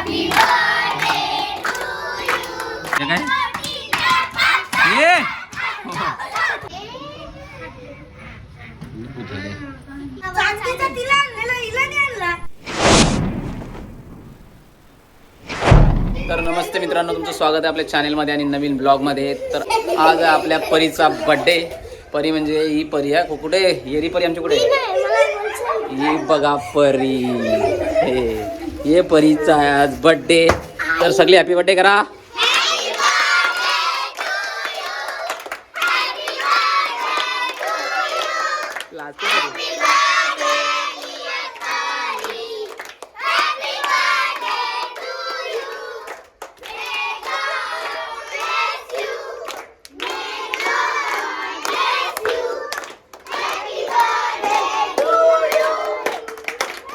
काय ये तर नमस्ते मित्रांनो, तुमचं स्वागत आहे आपल्या चॅनलमध्ये आणि नवीन ब्लॉगमध्ये. तर आज आपल्या परीचा बड्डे. परी म्हणजे ही परी आहे. कुठे येरी परी आमची कुठे? ही बघा परी. हे परीचा आहे आज बड्डे. तर सगळे हॅपी बड्डे करा.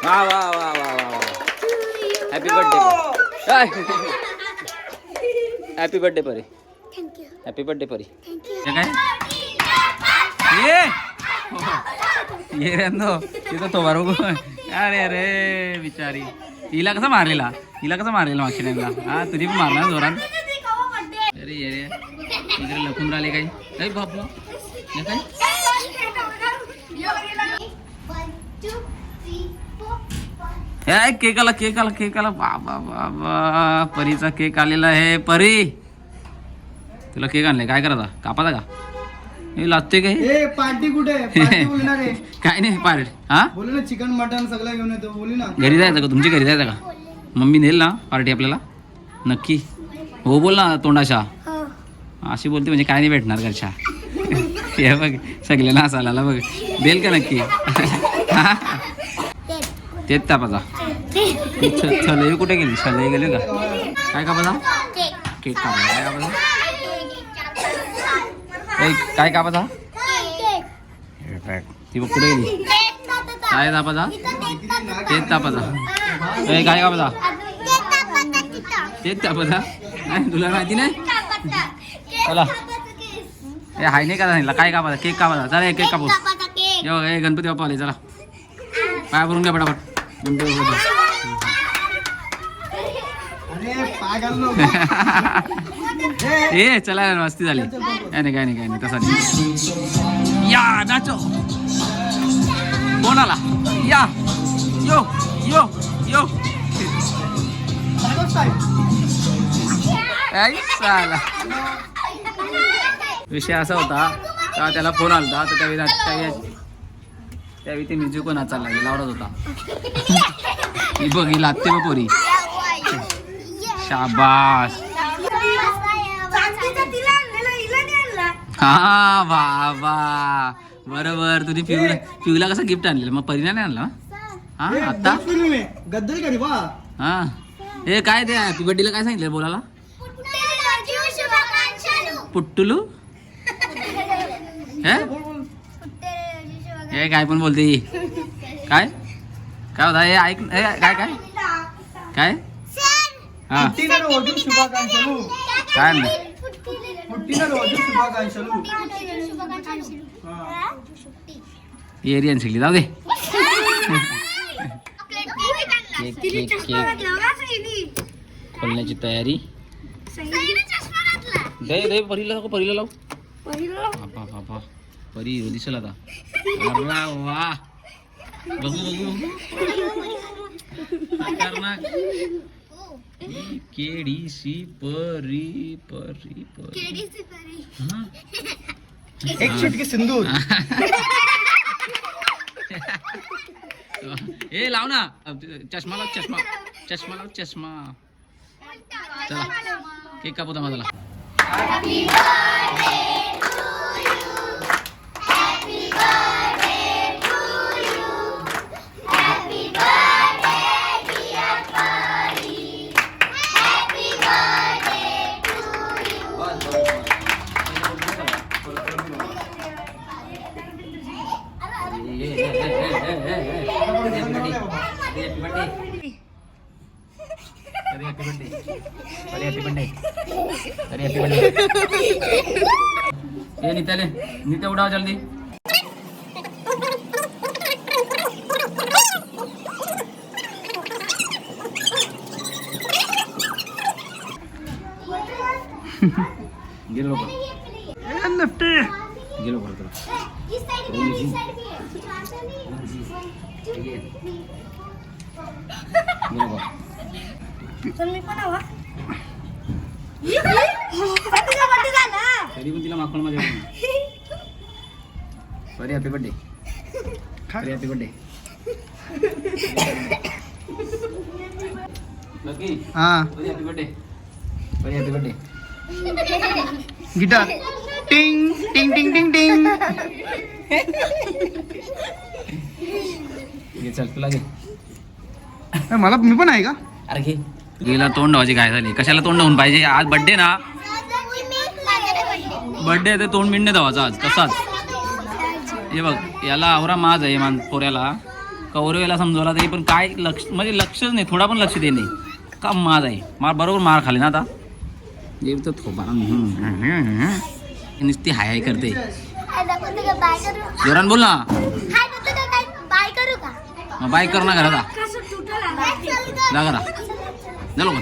वा वा वा वा वा हॅपी बर्थडे. हॅपी बर्थडे परी. हॅपी बर्थडे परी. काय ये रे नो तिथं तो बरोबर. अरे अरे बिचारी. हिला कसं मारलेला मागशिन्याला. हा तुझी पण मारला जोरात. अरे ये रे इकडे लपून राहिले काही. काही बापू काय केक आला बाबा बाबा. परीचा केक आलेला आहे. परी तुला केक आणलाय, काय करायचा? कापाचा का? हे लागतोय काय? पार्टी कुठे? पार्टी बोलणार आहे. काय नाही पार्टी. हा बोलू ना, चिकन मटन सगळं घेऊन येतो. बोलू ना. घरी जायचं का? तुमच्या घरी जायचं का? मम्मी नेल ना पार्टी आपल्याला नक्की? हो बोल ना तोंडाशा. अशी बोलते म्हणजे काय नाही भेटणार घरच्या. हे बघ सगळ्यांना असायला बघ. देईल का नक्की? तेच तापाचा. छलई कुठे गेली? छलई गेली का? काय कापाचा? केक कापाचा. काय कापाचा? काय कापाचा? ती बघ कुठे गेली? काय तापाचा? तेच तापाचा. काय कापाचा? तेच तापाचा. नाही तुला माहिती नाही? चला हे हाय नाही का सांगितलं? काय कापाचा? केक कापाचा. चला केक कापू. हे गणपती बाप्पा आले. चला पाय भरून घ्या पटापट. ए चला मस्ती झाली. काय नाही तसा नाही. या नाचो. कोण आला? या यो यो यो. विषय असा होता का त्याला फोन आला तर त्यावेळी ते म्युझिक कोण नाचायला लागेल लावत होता. ही बघ ही लागते बघ पोरी. शाबास. हा बाबा बरोबर. तुझी पिऊला कसं गिफ्ट आणलेलं मग? परीने नाही आणलं? हा आता गद्दल करी बा. हा हे काय ते हॅपी बर्थडेला काय सांगितलं बोलायला? पुट्टुलू. हे काय पण बोलते. काय काय होता हे? ऐक काय काय काय हा शुभाकांक्षलू. काय नाही शुभाकांक्षलू. एरियन शिकली. जाऊ दे. केक खोलण्याची तयारी. दे परीला लाव. बाबा परी दिसेल आता. वा बघू केडीसी परी. एक चिटकी सिंदूर. ए लाव ना चष्मा लाव. चष्मा. चला केक कापू दमा मला. ये नीते उड़ाओ जल्दी. गेलो बघ गेलो बघ तुला गेलो बघ तरी पण तिला माखण मध्ये परी हॅपी बर्थडे परी हॅपी बर्थडे नक्की हा परी हॅपी बर्थडे परी हॅपी बर्थडे गिटार टिंग टिंग टिंग टिंग टिंग घे चल तुला घे मला मी पण आहे का अरे घे गेला तोंड धावायची काय झाली कशाला तोंड धावून पाहिजे आज बर्थडे ना बर्थडे ते तोंड मिंडे धावायचा आज तसाच हे बघ याला आवरा माज आहे मान पोऱ्याला कौरवेला समजवला तरी पण काय लक्ष म्हणजे लक्षच नाही थोडा पण लक्ष दे नाही का माज आहे मार बरोबर मार खाली ना आता जे तर थोबा नुसती हाय हाय करते जोरान बोल ना मग बाय करू ना घरात जा घरा झालो पण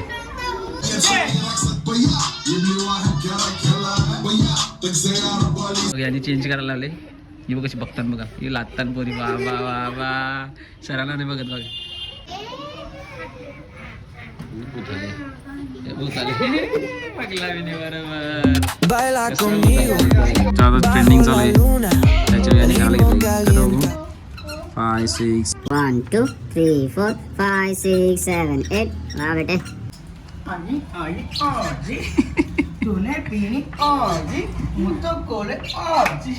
यादी चेंज करायला लागले ही बघ कशी बघतात बघा ही लादतात पोरी वा वा वा वा सराला नाही बघत बघ ट्रेंडिंग चालू आहे त्याच्या यादी करायला घेतली 5 6 1 2 3 4 5 6 7 8 वा बेटे आणि आई आजी तुने पिणी आजी मुतो कोले आजी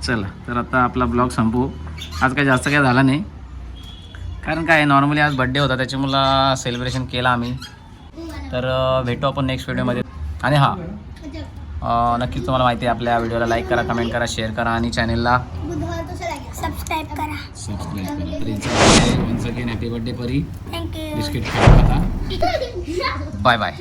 चला तर आता आपला ब्लॉग संपवू आज काय जास्त काय झाला नाही कारण काय नॉर्मली आज बड्डे होता त्याच्यामुळं सेलिब्रेशन केलं आम्ही तर भेटू आपण नेक्स्ट व्हिडिओमध्ये आणि हां नक्कीच तुम्हाला माहिती आहे आपल्या व्हिडिओला लाईक करा कमेंट करा शेअर करा आणि चॅनलला सबस्क्राइब करा सबस्क्राईब करा हॅपी बर्थडे परी थँक्यू बिस्किट खाऊ आता बाय बाय